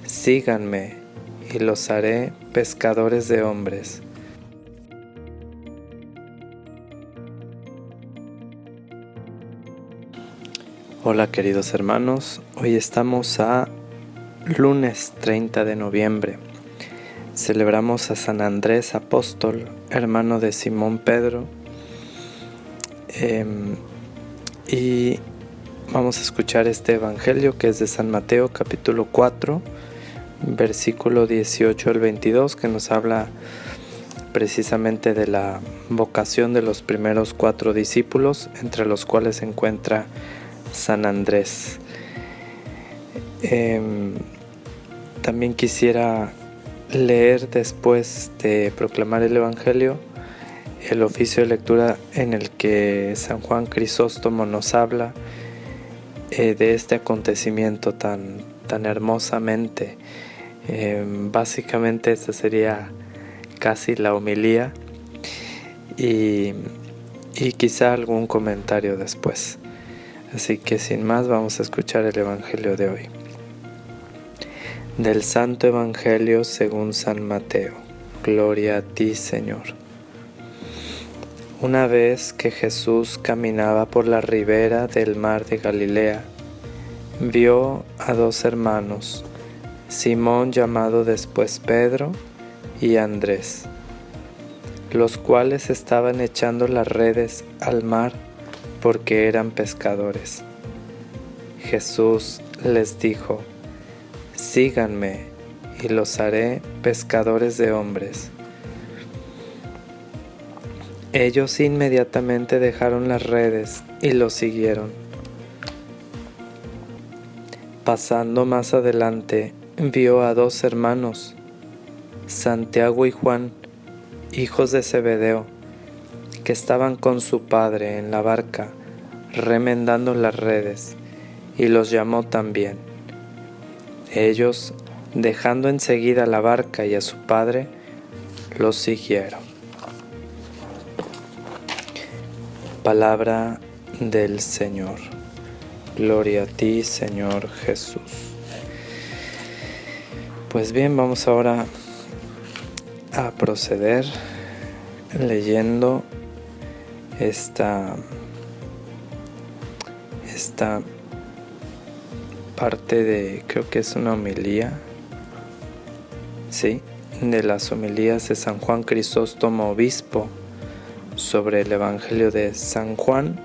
Síganme y los haré pescadores de hombres. Hola queridos hermanos, hoy estamos a lunes 30 de noviembre. Celebramos a San Andrés Apóstol, hermano de Simón Pedro, y vamos a escuchar este evangelio que es de San Mateo capítulo 4, versículo 18 al 22, que nos habla precisamente de la vocación de los primeros 4 discípulos, entre los cuales se encuentra San Andrés. También quisiera leer, después de proclamar el evangelio, el oficio de lectura en el que San Juan Crisóstomo nos habla de este acontecimiento tan hermosamente. Básicamente esta sería casi la homilía y quizá algún comentario después. Así que sin más vamos a escuchar el evangelio de hoy. Del Santo Evangelio según San Mateo. Gloria a ti, Señor. Una vez que Jesús caminaba por la ribera del mar de Galilea, vio a 2 hermanos, Simón llamado después Pedro y Andrés, los cuales estaban echando las redes al mar porque eran pescadores. Jesús les dijo: síganme y los haré pescadores de hombres. Ellos inmediatamente dejaron las redes y lo siguieron. Pasando más adelante, vio a 2 hermanos, Santiago y Juan, hijos de Zebedeo, que estaban con su padre en la barca, remendando las redes, y los llamó también. Ellos, dejando enseguida la barca y a su padre, los siguieron. Palabra del Señor. Gloria a ti, Señor Jesús. Pues bien, vamos ahora a proceder leyendo esta parte de, creo que es una homilía, sí, de las homilías de San Juan Crisóstomo, obispo, sobre el Evangelio de San Juan,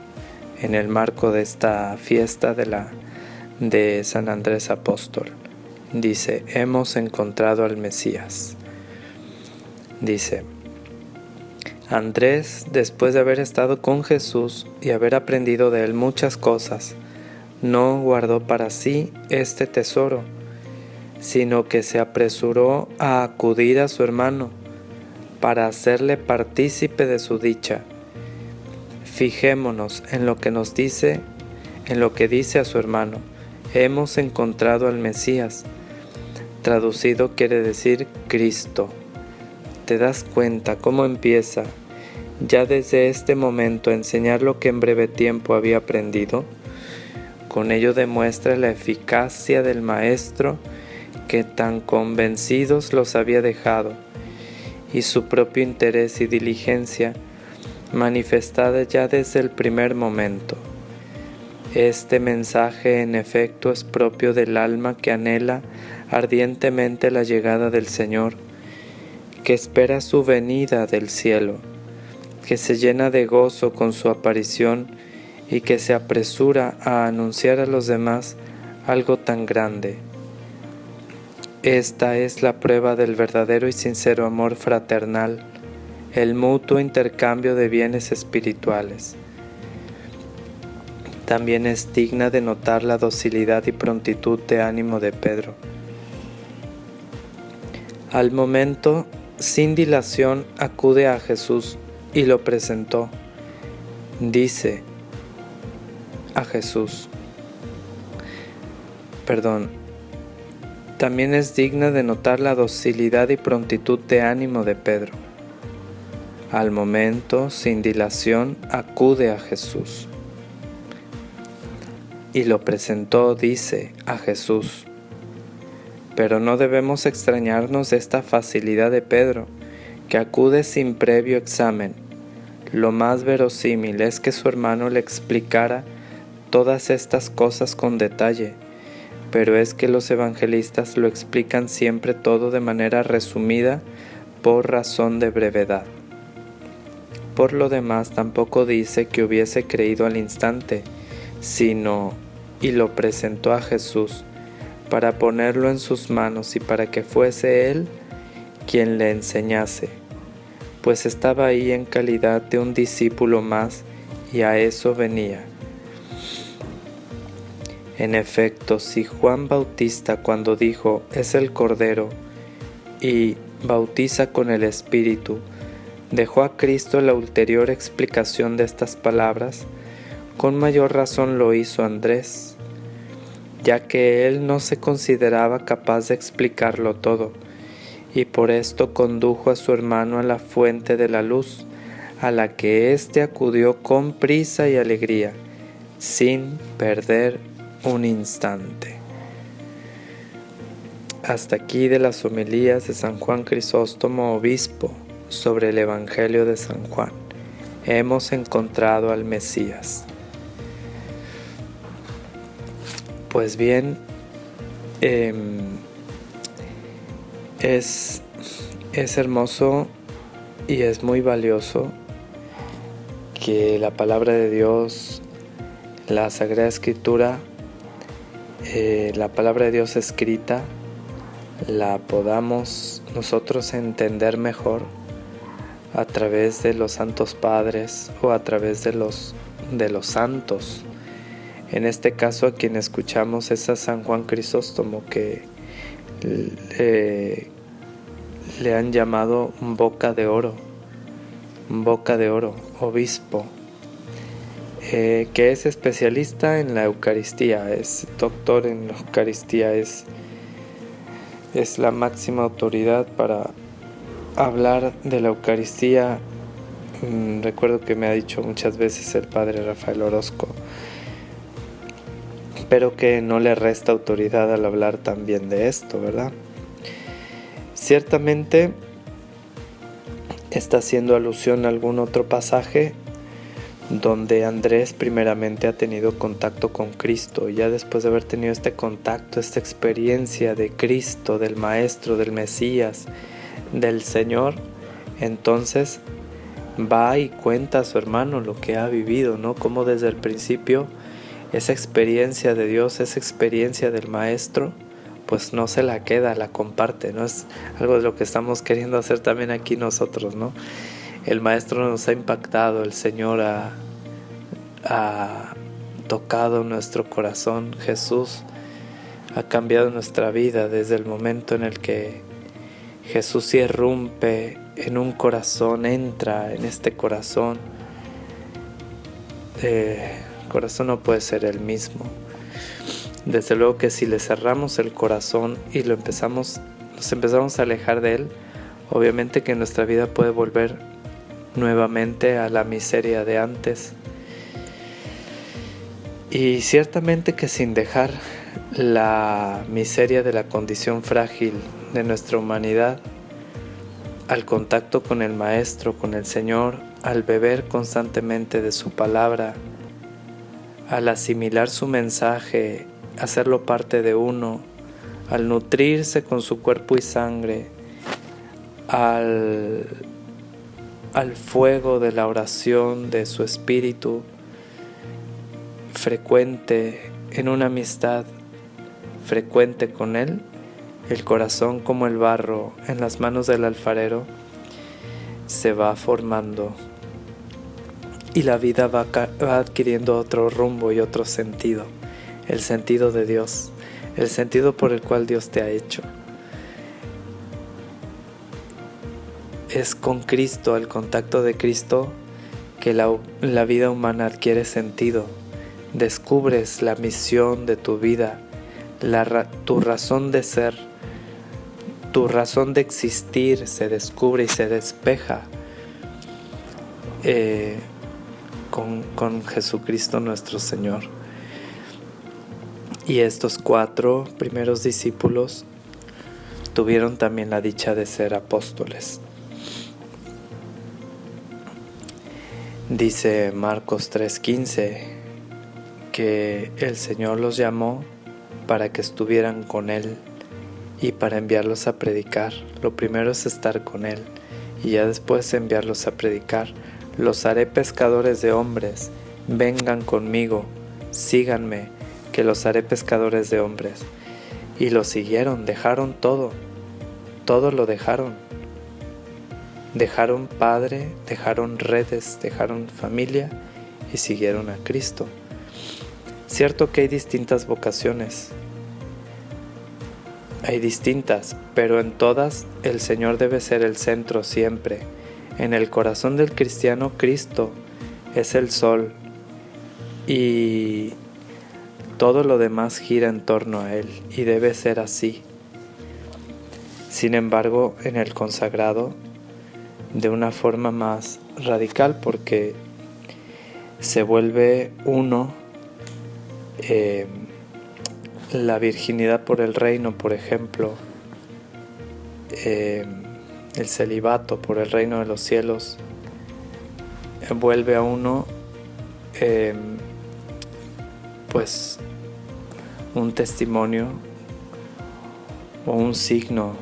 en el marco de esta fiesta de San Andrés Apóstol. Dice: hemos encontrado al Mesías. Dice: Andrés, después de haber estado con Jesús y haber aprendido de él muchas cosas, no guardó para sí este tesoro, sino que se apresuró a acudir a su hermano para hacerle partícipe de su dicha. Fijémonos en lo que nos dice, en lo que dice a su hermano: hemos encontrado al Mesías. Traducido quiere decir Cristo. ¿Te das cuenta cómo empieza ya desde este momento a enseñar lo que en breve tiempo había aprendido? Con ello demuestra la eficacia del Maestro que tan convencidos los había dejado, y su propio interés y diligencia manifestada ya desde el primer momento. Este mensaje en efecto es propio del alma que anhela ardientemente la llegada del Señor, que espera su venida del cielo, que se llena de gozo con su aparición y que se apresura a anunciar a los demás algo tan grande. Esta es la prueba del verdadero y sincero amor fraternal, el mutuo intercambio de bienes espirituales. También es digna de notar la docilidad y prontitud de ánimo de Pedro. Al momento, sin dilación, acude a Jesús y lo presentó. Dice a Jesús, también es digna de notar la docilidad y prontitud de ánimo de Pedro. Al momento, sin dilación, acude a Jesús. Y lo presentó, dice, a Jesús. Pero no debemos extrañarnos de esta facilidad de Pedro, que acude sin previo examen. Lo más verosímil es que su hermano le explicara todas estas cosas con detalle, pero es que los evangelistas lo explican siempre todo de manera resumida por razón de brevedad. Por lo demás, tampoco dice que hubiese creído al instante, sino y lo presentó a Jesús para ponerlo en sus manos y para que fuese él quien le enseñase, pues estaba ahí en calidad de un discípulo más y a eso venía. En efecto, si Juan Bautista cuando dijo es el Cordero y bautiza con el Espíritu, dejó a Cristo la ulterior explicación de estas palabras, con mayor razón lo hizo Andrés, ya que él no se consideraba capaz de explicarlo todo, y por esto condujo a su hermano a la fuente de la luz, a la que éste acudió con prisa y alegría, sin perder un instante. Hasta aquí de las homilías de San Juan Crisóstomo, obispo, sobre el Evangelio de San Juan. Hemos encontrado al Mesías. Pues bien, es hermoso y es muy valioso que la palabra de Dios, la Sagrada Escritura, la palabra de Dios escrita, la podamos nosotros entender mejor a través de los santos padres o a través de los santos. En este caso, a quien escuchamos es a San Juan Crisóstomo, que le han llamado boca de oro, obispo, que es especialista en la Eucaristía, es doctor en la Eucaristía, es la máxima autoridad para hablar de la Eucaristía. Recuerdo que me ha dicho muchas veces el padre Rafael Orozco, pero que no le resta autoridad al hablar también de esto, ¿verdad? Ciertamente está haciendo alusión a algún otro pasaje donde Andrés primeramente ha tenido contacto con Cristo, y ya después de haber tenido este contacto, esta experiencia de Cristo, del Maestro, del Mesías, del Señor, entonces va y cuenta a su hermano lo que ha vivido, ¿no? Como desde el principio esa experiencia de Dios, esa experiencia del Maestro, pues no se la queda, la comparte, ¿no? Es algo de lo que estamos queriendo hacer también aquí nosotros, ¿no? El Maestro nos ha impactado, el Señor ha tocado nuestro corazón, Jesús ha cambiado nuestra vida desde el momento en el que Jesús irrumpe en un corazón, entra en este corazón. El corazón no puede ser el mismo. Desde luego que si le cerramos el corazón y nos empezamos a alejar de él, obviamente que nuestra vida puede volver nuevamente a la miseria de antes. Y ciertamente que sin dejar la miseria de la condición frágil de nuestra humanidad, al contacto con el Maestro, con el Señor, al beber constantemente de su palabra, al asimilar su mensaje, hacerlo parte de uno, al nutrirse con su cuerpo y sangre, al fuego de la oración de su espíritu frecuente, en una amistad frecuente con él, el corazón como el barro en las manos del alfarero se va formando y la vida va adquiriendo otro rumbo y otro sentido, el sentido de Dios, el sentido por el cual Dios te ha hecho. Es con Cristo, el contacto de Cristo, que la vida humana adquiere sentido. Descubres la misión de tu vida, tu razón de ser, tu razón de existir se descubre y se despeja con Jesucristo nuestro Señor. Y estos 4 primeros discípulos tuvieron también la dicha de ser apóstoles. Dice Marcos 3:15 que el Señor los llamó para que estuvieran con Él y para enviarlos a predicar. Lo primero es estar con Él y ya después enviarlos a predicar. Los haré pescadores de hombres, vengan conmigo, síganme, que los haré pescadores de hombres. Y lo siguieron, dejaron todo lo dejaron. Dejaron padre, dejaron redes, dejaron familia y siguieron a Cristo. Cierto que hay distintas vocaciones, pero en todas el Señor debe ser el centro siempre. En el corazón del cristiano, Cristo es el sol y todo lo demás gira en torno a Él y debe ser así. Sin embargo, en el consagrado, de una forma más radical, porque se vuelve uno, la virginidad por el reino, por ejemplo, el celibato por el reino de los cielos, vuelve a uno pues un testimonio o un signo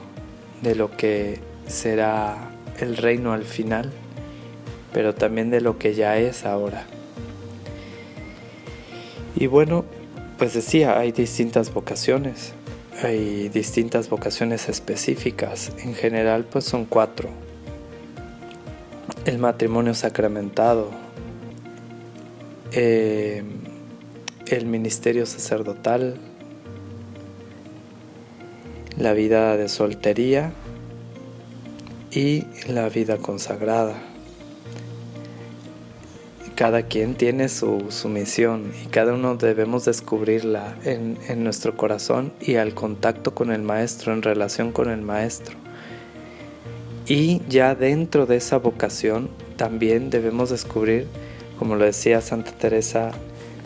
de lo que será el reino al final, pero también de lo que ya es ahora. Y bueno, pues decía, hay distintas vocaciones específicas. En general, pues son 4. El matrimonio sacramentado, el ministerio sacerdotal, la vida de soltería y la vida consagrada. Cada quien tiene su misión y cada uno debemos descubrirla en nuestro corazón y al contacto con el Maestro, en relación con el Maestro. Y ya dentro de esa vocación también debemos descubrir, como lo decía Santa Teresa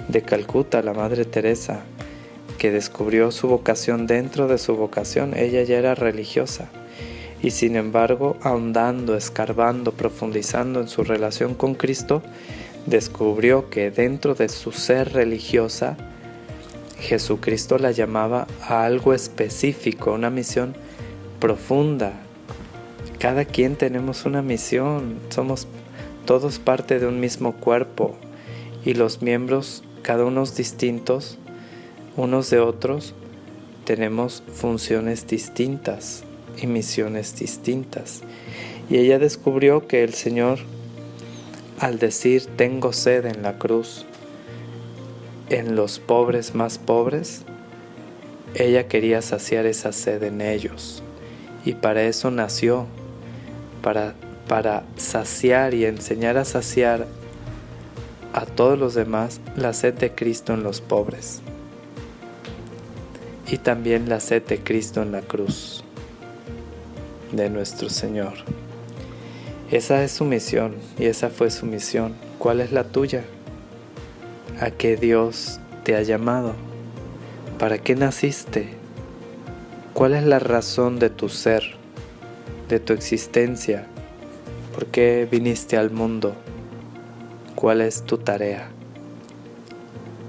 de Calcuta, la Madre Teresa, que descubrió su vocación dentro de su vocación. Ella ya era religiosa. Y sin embargo, ahondando, escarbando, profundizando en su relación con Cristo, descubrió que dentro de su ser religiosa, Jesucristo la llamaba a algo específico, una misión profunda. Cada quien tenemos una misión, somos todos parte de un mismo cuerpo y los miembros, cada uno distintos, unos de otros, tenemos funciones distintas y misiones distintas. Y ella descubrió que el Señor, al decir tengo sed en la cruz, en los pobres más pobres, ella quería saciar esa sed en ellos. Y para eso nació, para saciar y enseñar a saciar a todos los demás la sed de Cristo en los pobres. Y también la sed de Cristo en la cruz de nuestro Señor. Esa es su misión y esa fue su misión. ¿Cuál es la tuya? ¿A qué Dios te ha llamado? ¿Para qué naciste? ¿Cuál es la razón de tu ser, de tu existencia? ¿Por qué viniste al mundo? ¿Cuál es tu tarea?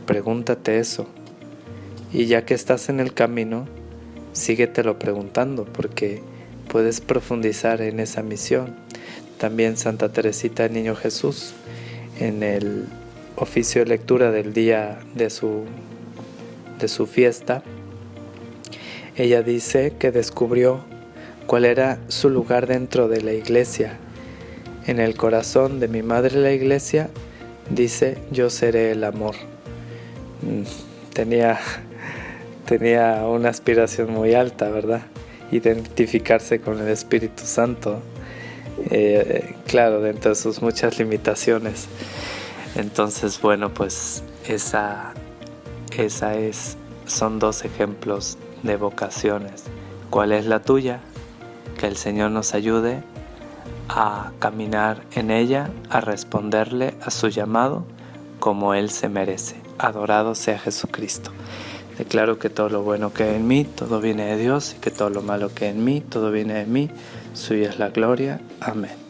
Pregúntate eso. Y ya que estás en el camino, síguetelo preguntando, porque puedes profundizar en esa misión. También Santa Teresita del Niño Jesús, en el oficio de lectura del día de su fiesta, ella dice que descubrió cuál era su lugar dentro de la iglesia. En el corazón de mi madre la iglesia, dice, yo seré el amor. Tenía una aspiración muy alta, ¿verdad? Identificarse con el Espíritu Santo. Claro, dentro de sus muchas limitaciones. Entonces, bueno, pues son 2 ejemplos de vocaciones. ¿Cuál es la tuya? Que el Señor nos ayude a caminar en ella, a responderle a su llamado como Él se merece. Adorado sea Jesucristo. Declaro que todo lo bueno que hay en mí, todo viene de Dios, y que todo lo malo que hay en mí, todo viene de mí. Suya es la gloria. Amén.